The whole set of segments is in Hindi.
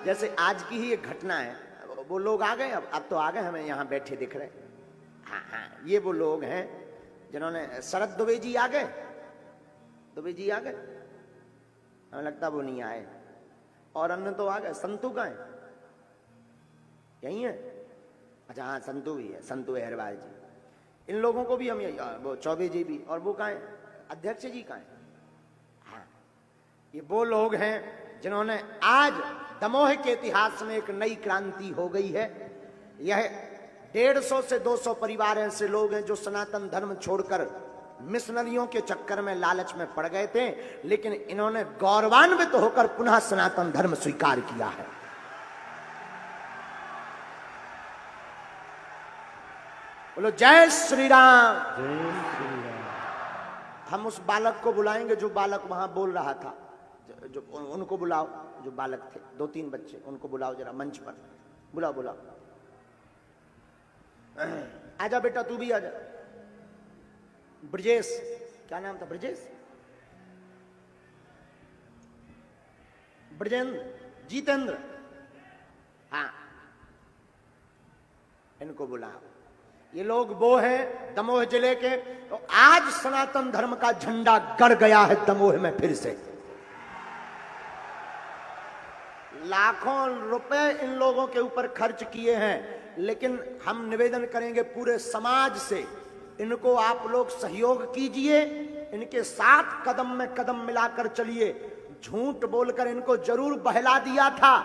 जैसे आज की ही एक घटना है, वो लोग आ गए, अब तो आ गए, हमें यहाँ बैठे दिख रहे। हाँ हाँ, ये वो लोग हैं जिन्होंने, शरद दुबे जी आ गए, दुबे जी आ गए, हमें लगता वो नहीं आए, और अन्य तो आ गए। संतू कहाँ है? यही है? अच्छा हाँ, संतू भी है, संतू अहरवाल जी। इन लोगों को भी हम, वो चौबे जी भी, और वो कहाँ है? अध्यक्ष जी कहाँ है? हाँ, ये वो लोग हैं जिन्होंने, आज दमोह के इतिहास में एक नई क्रांति हो गई है। यह 150 से 200 परिवार ऐसे लोग हैं जो सनातन धर्म छोड़कर मिशनरियों के चक्कर में, लालच में पड़ गए थे, लेकिन इन्होंने गौरवान्वित होकर पुनः सनातन धर्म स्वीकार किया है। बोलो जय श्री राम। जय श्री राम। हम उस बालक को बुलाएंगे जो बालक वहां बोल रहा था, जो उनको बुलाओ, जो बालक थे, 2-3 बच्चे, उनको बुलाओ जरा मंच पर, बुलाओ बुलाओ। आजा बेटा, तू भी आजा। ब्रजेश, क्या नाम था? ब्रजेश, ब्रजेंद्र, जितेंद्र, हाँ, इनको बुलाओ। ये लोग वो हैं दमोह जिले के। तो आज सनातन धर्म का झंडा गड़ गया है दमोह में फिर से। लाखों रुपए इन लोगों के ऊपर खर्च किए हैं, लेकिन हम निवेदन करेंगे पूरे समाज से, इनको आप लोग सहयोग कीजिए, इनके साथ कदम में कदम मिलाकर चलिए। झूठ बोलकर इनको जरूर बहला दिया था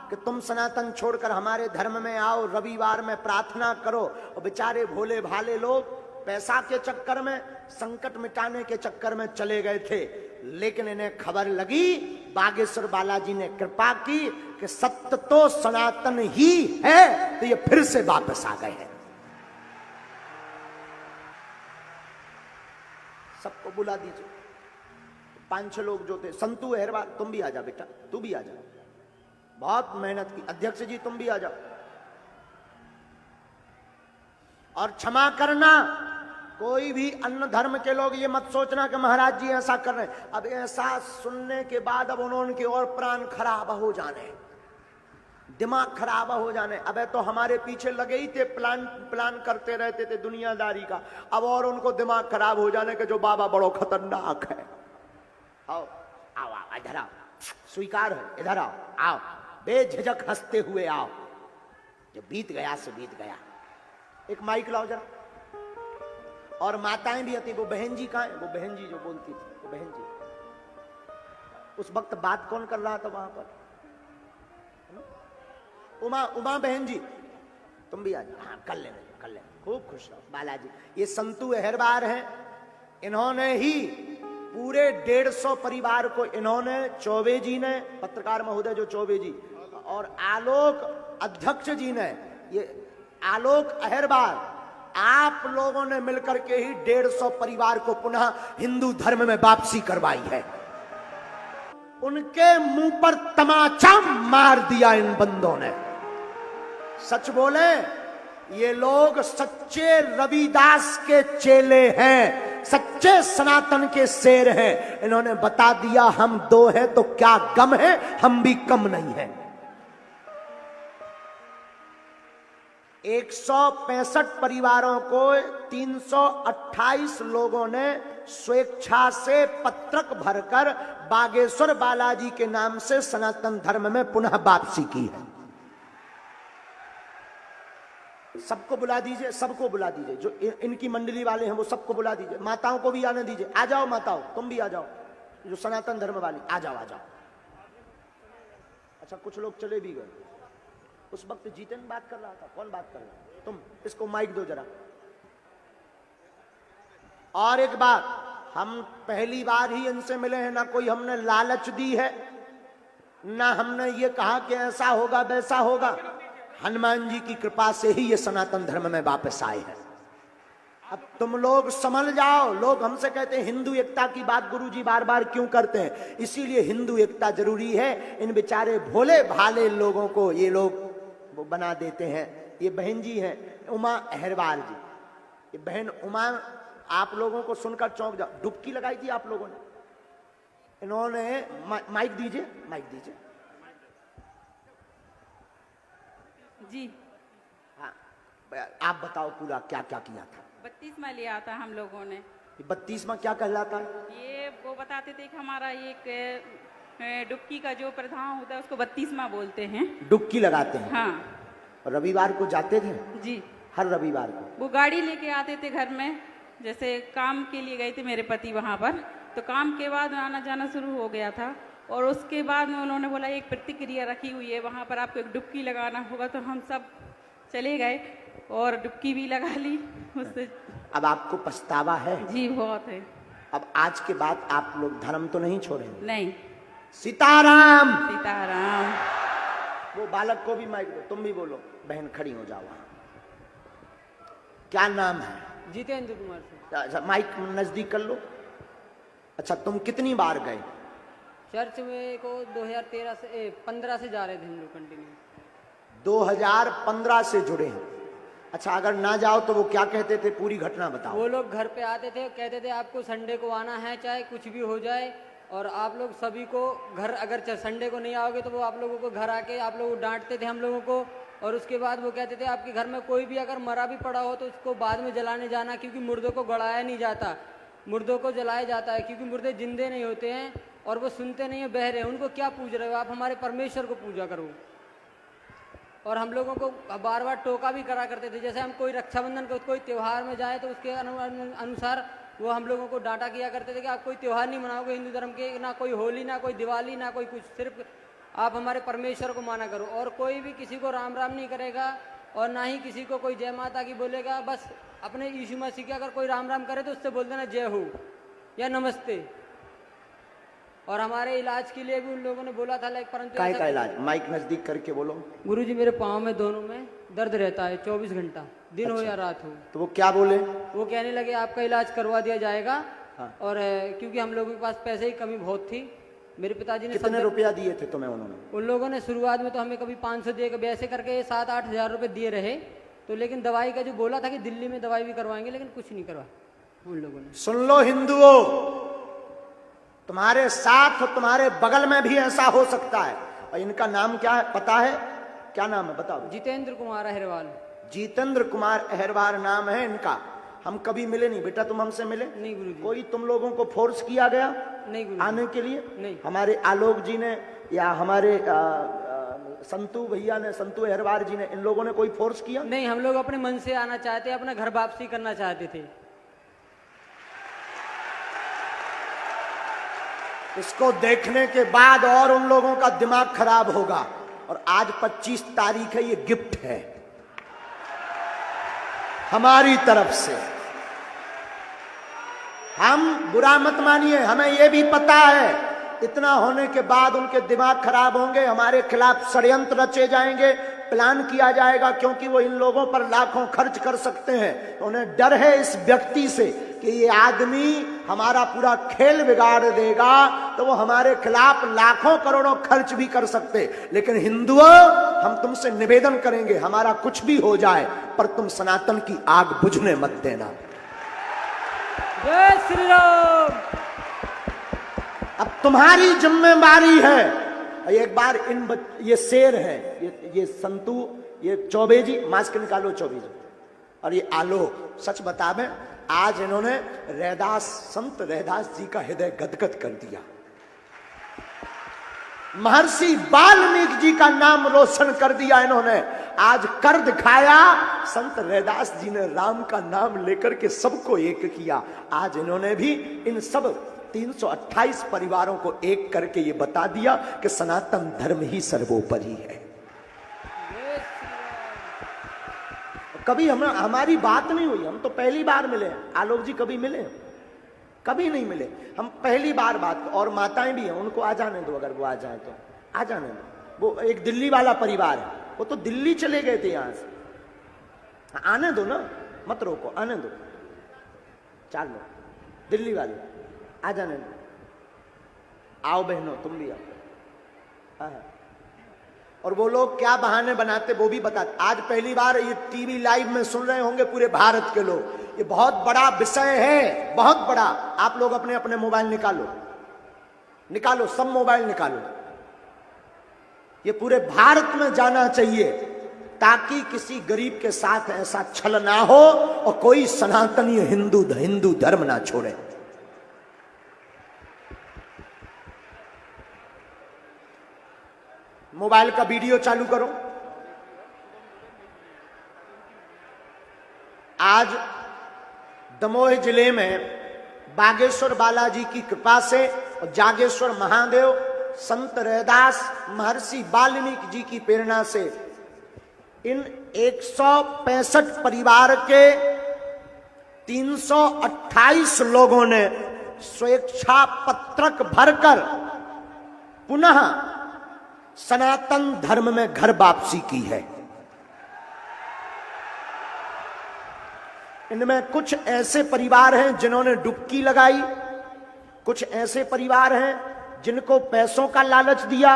कि तुम सनातन छोड़कर हमारे धर्म में आओ, रविवार में प्रार्थना करो, और बेचारे भोले भाले लोग पैसा के चक्कर में, संकट मिटाने के चक्कर में चले गए थे। लेकिन इन्हें खबर लगी, बागेश्वर बालाजी ने कृपा की कि सत्य तो सनातन ही है, तो ये फिर से वापस आ गए हैं। सबको बुला दीजिए। 5-6 लोग जो थे, संतू अहरवाल, तुम भी आ जा बेटा, तू भी आ जा, बहुत मेहनत की। अध्यक्ष जी तुम भी आ जाओ। और क्षमा करना, कोई भी अन्य धर्म के लोग ये मत सोचना कि महाराज जी ऐसा कर रहे हैं। अब ऐसा सुनने के बाद अब उन्होंने और प्राण खराब हो जाने, दिमाग खराब हो जाने। अबे तो हमारे पीछे लगे ही थे, प्लान करते रहते थे दुनियादारी का। अब और उनको दिमाग खराब हो जाने के जो बाबा बड़ो खतरनाक है। आओ आओ आओ, इधर आओ, स्वीकार है, इधर आओ, आओ बेझिझक हंसते हुए आओ। जो बीत गया सो बीत गया। एक माइक लाओ जरा। और माताएं भी आती। वो बहन जी कहाँ है? वो बहन जी जो बोलती थी, वो बहन जी। उस वक्त बात कौन कर रहा था वहां पर? उमा, उमा बहन जी, तुम भी आ जाओ। हाँ, कर ले, खूब खुश रहो। बालाजी, ये संतू अहरवाल हैं, इन्होंने ही पूरे 150 परिवार को, इन्होंने, चौबे जी ने, पत्रकार महोदय जो चौबे जी, और आलोक अध्यक्ष जी ने, ये आलोक अहरवाल, आप लोगों ने मिलकर के ही 150 परिवार को पुनः हिंदू धर्म में वापसी करवाई है। उनके मुंह पर तमाचा मार दिया इन बंदों ने। सच बोले, ये लोग सच्चे रविदास के चेले हैं, सच्चे सनातन के शेर हैं। इन्होंने बता दिया हम 2 हैं तो क्या गम है, हम भी कम नहीं है। 165 परिवारों को 328 लोगों ने स्वेच्छा से पत्रक भरकर बागेश्वर बालाजी के नाम से सनातन धर्म में पुनः वापसी की है। सबको बुला दीजिए, सबको बुला दीजिए, जो इनकी मंडली वाले हैं वो सबको बुला दीजिए। माताओं को भी आने दीजिए। आ जाओ माताओं, तुम भी आ जाओ, जो सनातन धर्म वाली, आ जाओ आ जाओ। अच्छा, कुछ लोग चले भी गए। उस वक्त जीतन बात कर रहा था। कौन बात कर रहा है? तुम। इसको माइक दो जरा। और एक बात, हम पहली बार ही इनसे मिले हैं, ना कोई हमने लालच दी है, ना हमने ये कहा कि ऐसा होगा वैसा होगा। हनुमान जी की कृपा से ही ये सनातन धर्म में वापस आए हैं। अब तुम लोग समझ जाओ। लोग हमसे कहते हैं हिंदू एकता की बात गुरुजी बार बार क्यों करते हैं? इसीलिए हिंदू एकता जरूरी है। इन बेचारे भोले भाले लोगों को ये लोग वो बना देते हैं। ये बहन जी हैं, उमा अहरवाल जी। ये बहन उमा, आप लोगों को सुनकर चौंक जाओ, डुबकी लगाई थी आप लोगों ने। इन्होंने माइक दीजिए, माइक दीजिए। जी। हाँ, आप बताओ पूरा क्या क्या किया था। 32वां लिया था हम लोगों ने। 32वां क्या कहलाता है? ये वो बताते थे कि हमारा एक डुबकी का जो प्रधान होता है उसको 32वां बोलते हैं। डुबकी लगाते हैं। हाँ। और रविवार को जाते थे? जी। हर रविवार को? वो गाड़ी लेके आते थे घर में, जैसे काम के लिए गए थे मेरे पति वहाँ पर, तो काम के बाद आना जाना शुरू हो गया था। और उसके बाद में उन्होंने बोला एक प्रतिक्रिया रखी हुई है वहाँ पर, आपको एक डुबकी लगाना होगा। तो हम सब चले गए और डुबकी भी लगा ली उससे। अब आपको पछतावा है? जी बहुत है। अब आज के बाद आप लोग धर्म तो नहीं छोड़ेंगे? नहीं। सीताराम। सीताराम। वो बालक को भी माइक दो, तुम भी बोलो। बहन खड़ी हो जाओ वहां। क्या नाम है? जितेंद्र कुमार से। अच्छा, माइक नजदीक कर लो। अच्छा, तुम कितनी बार गए चर्च में? को 2013 से 15 से जा रहे थे हम लोग कंटिन्यू। 2015 से जुड़े हैं। अच्छा, अगर ना जाओ तो वो क्या कहते थे, पूरी घटना बताओ। वो लोग घर पे आते थे, कहते थे आपको संडे को आना है, चाहे कुछ भी हो जाए, और आप लोग सभी को घर, अगर संडे को नहीं आओगे तो वो आप लोगों को घर आके आप लोगों को डांटते थे हम लोगों को। और उसके बाद वो कहते थे आपके घर में कोई भी अगर मरा भी पड़ा हो तो उसको बाद में जलाने जाना, क्योंकि मुर्दों को गड़ाया नहीं जाता, मुर्दों को जलाया जाता है, क्योंकि मुर्दे जिंदे नहीं होते हैं और वो सुनते नहीं है, बहरे, उनको क्या पूछ रहे हो आप, हमारे परमेश्वर को पूजा करो। और हम लोगों को बार बार टोका भी करा करते थे, जैसे हम कोई रक्षाबंधन को कोई त्यौहार में जाए तो उसके अनुसार वो हम लोगों को डांटा किया करते थे कि आप कोई त्यौहार नहीं मनाओगे हिंदू धर्म के, ना कोई होली, ना कोई दिवाली, ना कोई कुछ, सिर्फ आप हमारे परमेश्वर को माना करो। और कोई भी किसी को राम राम नहीं करेगा और ना ही किसी को कोई जय माता की बोलेगा। बस अपने यीशु मसीह के अगर कोई राम राम करे तो उससे बोल देना जय हो या नमस्ते। और हमारे इलाज के लिए भी उन लोगों ने बोला था, लाइक, परंतु काय का इलाज? माइक नजदीक करके बोलो। गुरुजी मेरे पाँव में दोनों में दर्द रहता है 24 घंटा, दिन हो या रात हो। तो वो क्या बोले? वो कहने लगे आपका इलाज करवा दिया जाएगा। हाँ। और क्योंकि हम लोगों के पास पैसे की कमी बहुत थी, मेरे पिताजी ने कितने रुपया दिए थे तुम्हें उन्होंने? उन लोगों ने शुरुआत में तो हमें कभी 500 दिए, कभी ऐसे करके 7-8 हज़ार रुपये दिए रहे। तो लेकिन दवाई का जो बोला था कि दिल्ली में दवाई भी करवाएंगे, लेकिन कुछ नहीं करवा उन लोगों ने। सुन लो हिंदुओं, तुम्हारे साथ तुम्हारे बगल में भी ऐसा हो सकता है। और इनका नाम क्या है पता है? क्या नाम है बताओ? जितेंद्र कुमार अहिरवाल। जितेंद्र कुमार अहिरवाल नाम है इनका। हम कभी मिले नहीं बेटा, तुम हमसे मिले नहीं गुरुजी। कोई तुम लोगों को फोर्स किया गया नहीं गुरुजी। आने के लिए? नहीं। हमारे आलोक जी ने या हमारे संतू भैया ने, संतू अहिरवाल जी ने, इन लोगों ने कोई फोर्स किया? नहीं, हम लोग अपने मन से आना चाहते, अपना घर वापसी करना चाहते थे। इसको देखने के बाद और उन लोगों का दिमाग खराब होगा। और आज 25 तारीख है, ये गिफ्ट है हमारी तरफ से। हम बुरा मत मानिए, हमें यह भी पता है इतना होने के बाद उनके दिमाग खराब होंगे, हमारे खिलाफ षड्यंत्र रचे जाएंगे, प्लान किया जाएगा, क्योंकि वो इन लोगों पर लाखों खर्च कर सकते हैं। तो उन्हें डर है इस व्यक्ति से कि ये आदमी हमारा पूरा खेल बिगाड़ देगा, तो वो हमारे खिलाफ लाखों करोड़ों खर्च भी कर सकते। लेकिन हिंदुओं, हम तुमसे निवेदन करेंगे, हमारा कुछ भी हो जाए पर तुम सनातन की आग बुझने मत देना। जय श्री राम। अब तुम्हारी जिम्मेदारी है। एक बार ये शेर है, ये संतू, ये चौबे जी, मास्क निकालो चौबे जी, और ये आलोक, सच बतावे आज इन्होंने रैदास, संत रैदास जी का हृदय गदगद कर दिया। महर्षि वाल्मीकि जी का नाम रोशन कर दिया इन्होंने। आज कर दिखाया। संत रैदास जी ने राम का नाम लेकर के सबको एक किया। आज इन्होंने भी इन सब 328 परिवारों को एक करके ये बता दिया कि सनातन धर्म ही सर्वोपरि है। कभी हमारी बात नहीं हुई, हम तो पहली बार मिले। आलोक जी कभी मिले? कभी नहीं मिले, हम पहली बार बात। और माताएं भी हैं, उनको आ जाने दो, अगर वो आ जाए तो आ जाने दो। वो एक दिल्ली वाला परिवार है, वो तो दिल्ली चले गए थे यहां से। आने दो ना, मत रोको, आने दो। 4 लोग दिल्ली वाले, आ जाने दो। आओ बहनों, तुम भी आओ। हाँ। और वो लोग क्या बहाने बनाते वो भी बताते। आज पहली बार ये टीवी लाइव में सुन रहे होंगे पूरे भारत के लोग। ये बहुत बड़ा विषय है, बहुत बड़ा। आप लोग अपने अपने मोबाइल निकालो, निकालो, सब मोबाइल निकालो। ये पूरे भारत में जाना चाहिए ताकि किसी गरीब के साथ ऐसा छल ना हो और कोई सनातनी हिंदू धर्म ना छोड़े। मोबाइल का वीडियो चालू करो। आज दमोह जिले में बागेश्वर बालाजी की कृपा से और जागेश्वर महादेव, संत रैदास, महर्षि वाल्मीकि जी की प्रेरणा से इन 165 परिवार के 328 लोगों ने स्वेच्छा पत्रक भरकर पुनः सनातन धर्म में घर वापसी की है। इनमें कुछ ऐसे परिवार हैं जिन्होंने डुबकी लगाई, कुछ ऐसे परिवार हैं जिनको पैसों का लालच दिया,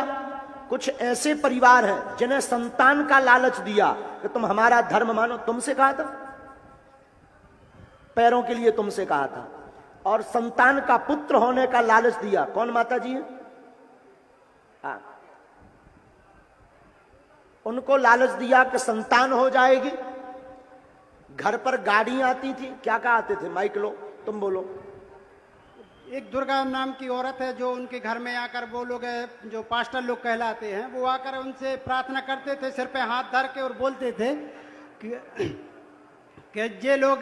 कुछ ऐसे परिवार हैं जिन्हें संतान का लालच दिया कि तुम हमारा धर्म मानो। तुमसे कहा था, पैरों के लिए तुमसे कहा था, और संतान का पुत्र होने का लालच दिया। कौन माता जी है? हाँ, उनको लालच दिया कि संतान हो जाएगी। घर पर गाड़ी आती थी, क्या कहा आते थे? माइक लो, तुम बोलो। एक दुर्गा नाम की औरत है जो उनके घर में आकर, वो लोग जो पास्टर लोग कहलाते हैं, वो आकर उनसे प्रार्थना करते थे, सिर पे हाथ धर के, और बोलते थे कि ये लोग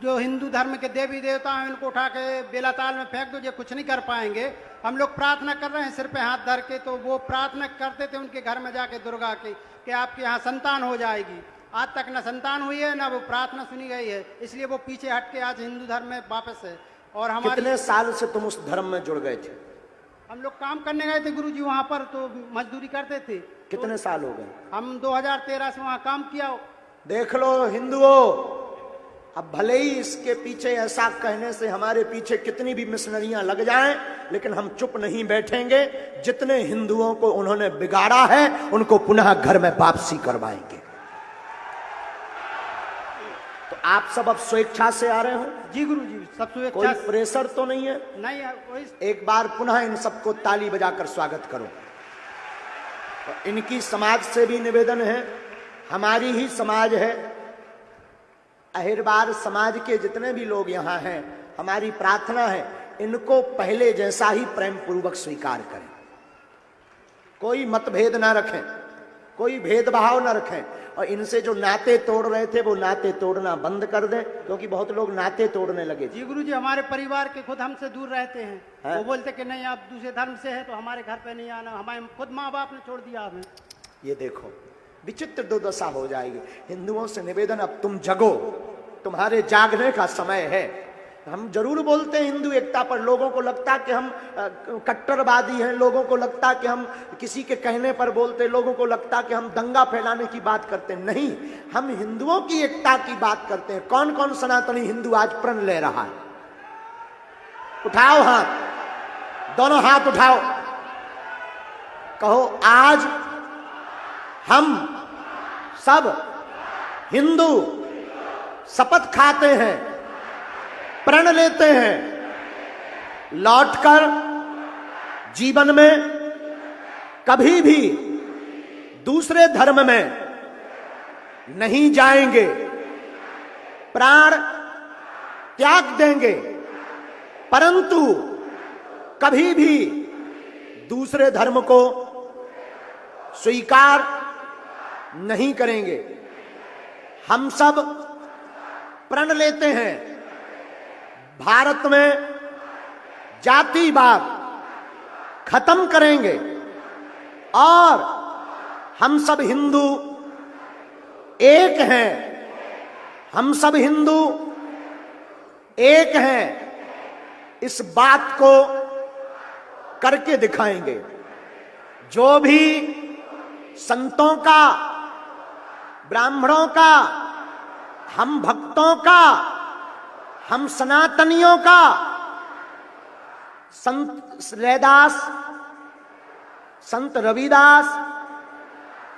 जो हिंदू धर्म के देवी देवता हैं उनको उठा के बेलाताल में फेंक दो, ये कुछ नहीं कर पाएंगे। हम लोग प्रार्थना कर रहे हैं सिर पे हाथ धर के। तो वो प्रार्थना करते थे उनके घर में जाके दुर्गा की कि आपके यहाँ संतान हो जाएगी। आज तक न संतान हुई है, ना वो प्रार्थना सुनी गई है, इसलिए वो पीछे हट के आज हिंदू धर्म में वापस है। और हमारे कितने साल से तुम उस धर्म में जुड़ गए थे? हम लोग काम करने गए थे गुरुजी वहाँ पर, तो मजदूरी करते थे। कितने साल हो गए? हम 2013 से वहाँ काम किया। देख लो हिंदुओं, अब भले ही इसके पीछे ऐसा कहने से हमारे पीछे कितनी भी मिशनरियां लग जाएं, लेकिन हम चुप नहीं बैठेंगे। जितने हिंदुओं को उन्होंने बिगाड़ा है उनको पुनः घर में वापसी करवाएंगे। तो आप सब अब स्वेच्छा से आ रहे हो? जी गुरुजी, सब स्वेच्छा। कोई प्रेशर तो नहीं है? नहीं है। एक बार पुनः इन सबको ताली बजाकर स्वागत करो। और इनकी समाज से भी निवेदन है, हमारी ही समाज है, अहिरबार समाज के जितने भी लोग यहाँ हैं, हमारी प्रार्थना है इनको पहले जैसा ही प्रेम पूर्वक स्वीकार करें। कोई मतभेद ना रखें, कोई भेदभाव ना रखें, और इनसे जो नाते तोड़ रहे थे वो नाते तोड़ना बंद कर दें, क्योंकि बहुत लोग नाते तोड़ने लगे। जी गुरुजी, हमारे परिवार के खुद हमसे दूर रहते हैं है? वो बोलते कि नहीं आप दूसरे धर्म से हैं तो हमारे घर पे नहीं आना। हमारे खुद माँ बाप ने छोड़ दिया हमें। ये देखो विचित्र दुर्दशा हो जाएगी। हिंदुओं से निवेदन, अब तुम जगो, तुम्हारे जागने का समय है। हम जरूर बोलते हैं हिंदू एकता पर, लोगों को लगता कि हम कट्टरवादी हैं, लोगों को लगता कि हम किसी के कहने पर बोलते, लोगों को लगता कि हम दंगा फैलाने की बात करते। नहीं, हम हिंदुओं की एकता की बात करते हैं। कौन कौन सनातनी हिंदू आज प्रण ले रहा है? उठाओ हाथ, दोनों हाथ उठाओ, कहो आज हम सब हिंदू शपथ खाते हैं, प्रण लेते हैं, लौटकर जीवन में कभी भी दूसरे धर्म में नहीं जाएंगे, प्राण त्याग देंगे, परंतु कभी भी दूसरे धर्म को स्वीकार नहीं करेंगे। हम सब प्रण लेते हैं भारत में जातिवाद खत्म करेंगे और हम सब हिंदू एक हैं। हम सब हिंदू एक हैं, इस बात को करके दिखाएंगे। जो भी संतों का, ब्राह्मणों का, हम भक्तों का, हम सनातनियों का, संत रैदास, संत रविदास,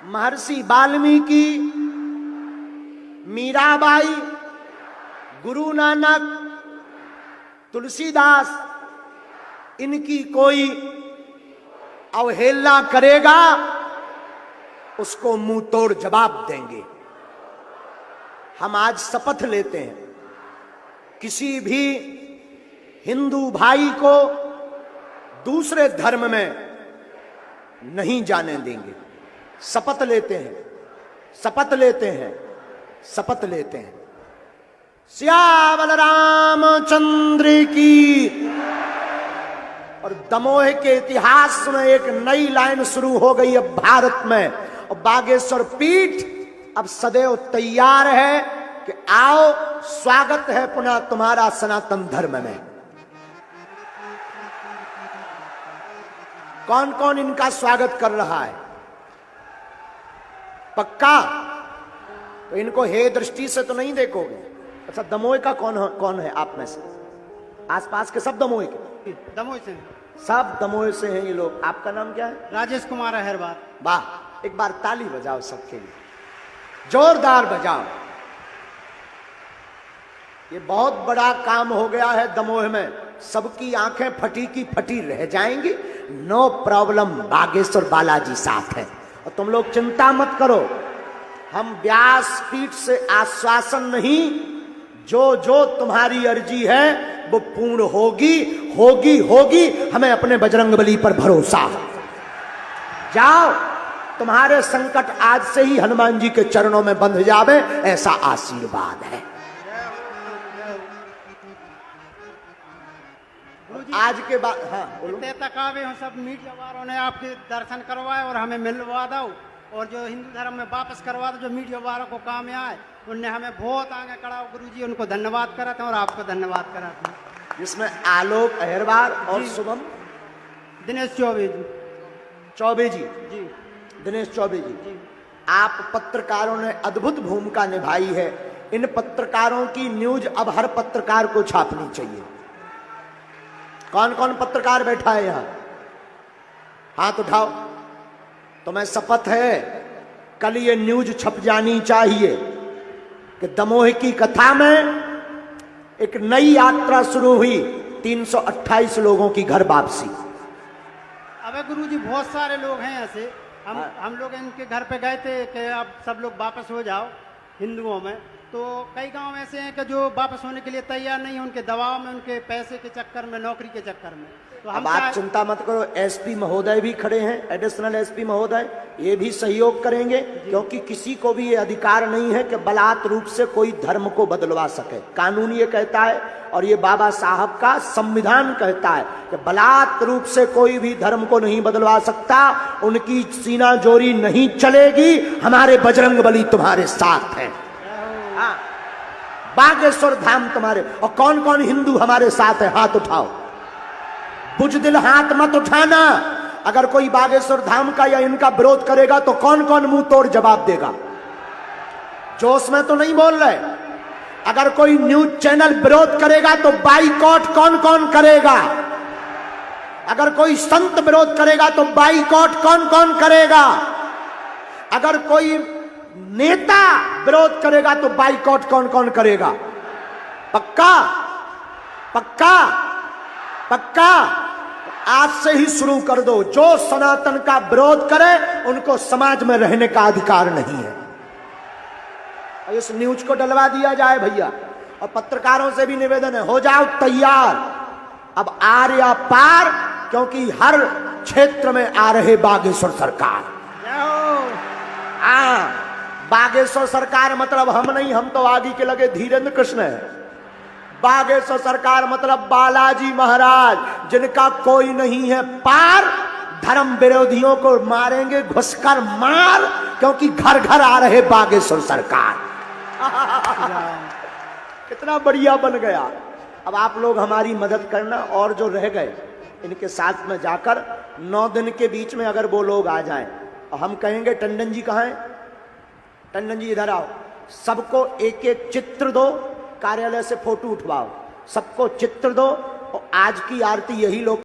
महर्षि वाल्मीकि, मीराबाई, गुरु नानक, तुलसीदास, इनकी कोई अवहेलना करेगा उसको मुंह तोड़ जवाब देंगे। हम आज शपथ लेते हैं, किसी भी हिंदू भाई को दूसरे धर्म में नहीं जाने देंगे। शपथ लेते हैं, शपथ लेते हैं, शपथ लेते हैं। सियावर रामचंद्र की। और दमोह के इतिहास में एक नई लाइन शुरू हो गई अब भारत में, और बागेश्वर पीठ अब सदैव तैयार है कि आओ, स्वागत है पुनः तुम्हारा सनातन धर्म में। कौन कौन इनका स्वागत कर रहा है? पक्का? तो इनको हे दृष्टि से तो नहीं देखोगे। अच्छा, दमोह का कौन है आप में से? आसपास के सब दमोह के? दमोह से। सब दमोह से हैं ये लोग। आपका नाम क्या है? राजेश कुमार अहरवार। वाह, एक बार ताली बजाओ सबके लिए, जोरदार बजाओ। ये बहुत बड़ा काम हो गया है दमोह में। सबकी आंखें फटी की फटी रह जाएंगी। नो प्रॉब्लम, बागेश्वर बालाजी साथ है। और तुम लोग चिंता मत करो, हम व्यास पीठ से आश्वासन नहीं, जो जो तुम्हारी अर्जी है वो पूर्ण होगी, होगी, होगी। हमें अपने बजरंगबली पर भरोसा है। जाओ, तुम्हारे संकट आज से ही हनुमान जी के चरणों में बंध जावे, ऐसा आशीर्वाद है। आज के बाद हाँ बोलो। तक आवे हो, सब मीडिया वालों ने आपके दर्शन करवाए और हमें मिलवा दो, और जो हिंदू धर्म में वापस करवा दो, जो मीडिया वालों को काम आए, उनने हमें बहुत आगे खड़ा। गुरुजी उनको धन्यवाद कराते हैं और आपको धन्यवाद कराते हैं। जिसमें आलोक अहिरवार और शुभम दिनेश चौबे जी। चौबे जी जी, दिनेश चौबे जी, आप पत्रकारों ने अद्भुत भूमिका निभाई है। इन पत्रकारों की न्यूज अब हर पत्रकार को छापनी चाहिए। कौन कौन पत्रकार बैठा है यहां? हाथ उठाओ। तुम्हें शपथ है कल ये न्यूज छप जानी चाहिए कि दमोह की कथा में एक नई यात्रा शुरू हुई, 328 लोगों की घर वापसी। अबे गुरुजी बहुत सारे लोग हैं ऐसे। हम लोग इनके घर पे गए थे कि अब सब लोग वापस हो जाओ हिंदुओं में। तो कई गांव ऐसे हैं कि जो वापस होने के लिए तैयार नहीं है, उनके दबाव में, उनके पैसे के चक्कर में, नौकरी के चक्कर में। तो हम आप चिंता मत करो, एसपी महोदय भी खड़े हैं, एडिशनल एसपी महोदय, ये भी सहयोग करेंगे, क्योंकि किसी को भी ये अधिकार नहीं है कि बलात् रूप से कोई धर्म को बदलवा सके। कानून ये कहता है और ये बाबा साहब का संविधान कहता है कि बलात् रूप से कोई भी धर्म को नहीं बदलवा सकता। उनकी सीना जोरी नहीं चलेगी। हमारे बजरंगबली तुम्हारे साथ हैं। हाँ, बागेश्वर धाम तुम्हारे। और कौन कौन हिंदू हमारे साथ है? हाथ उठाओ। बुजदिल हाथ मत उठाना। अगर कोई बागेश्वर धाम का या इनका विरोध करेगा तो कौन कौन मुंह तोड़ जवाब देगा? जोश में तो नहीं बोल रहे। अगर कोई न्यूज चैनल विरोध करेगा तो बाइकॉट कौन कौन करेगा? अगर कोई संत विरोध करेगा तो बाइकॉट कौन कौन करेगा? अगर कोई नेता विरोध करेगा तो बाइकॉट कौन कौन करेगा? पक्का? पक्का? पक्का? आज से ही शुरू कर दो। जो सनातन का विरोध करे उनको समाज में रहने का अधिकार नहीं है। इस न्यूज को डलवा दिया जाए भैया। और पत्रकारों से भी निवेदन है, हो जाओ तैयार। अब आर या पार, क्योंकि हर क्षेत्र में आ रहे बागेश्वर सरकार। बागेश्वर सरकार मतलब हम नहीं, हम तो आगे के लगे धीरेन्द्र कृष्ण है। बागेश्वर सरकार मतलब बालाजी महाराज, जिनका कोई नहीं है पार। धर्म विरोधियों को मारेंगे घुसकर मार, क्योंकि घर घर आ रहे बागेश्वर सरकार। कितना बढ़िया बन गया। अब आप लोग हमारी मदद करना, और जो रह गए इनके साथ में जाकर 9 दिन के बीच में अगर वो लोग आ जाएं, और हम कहेंगे टंडन जी कहाँ हैं? टंडन जी इधर आओ। सबको एक एक चित्र दो, कार्यालय से फोटो उठवाओ, सबको चित्र दो। और आज की आरती यही लोग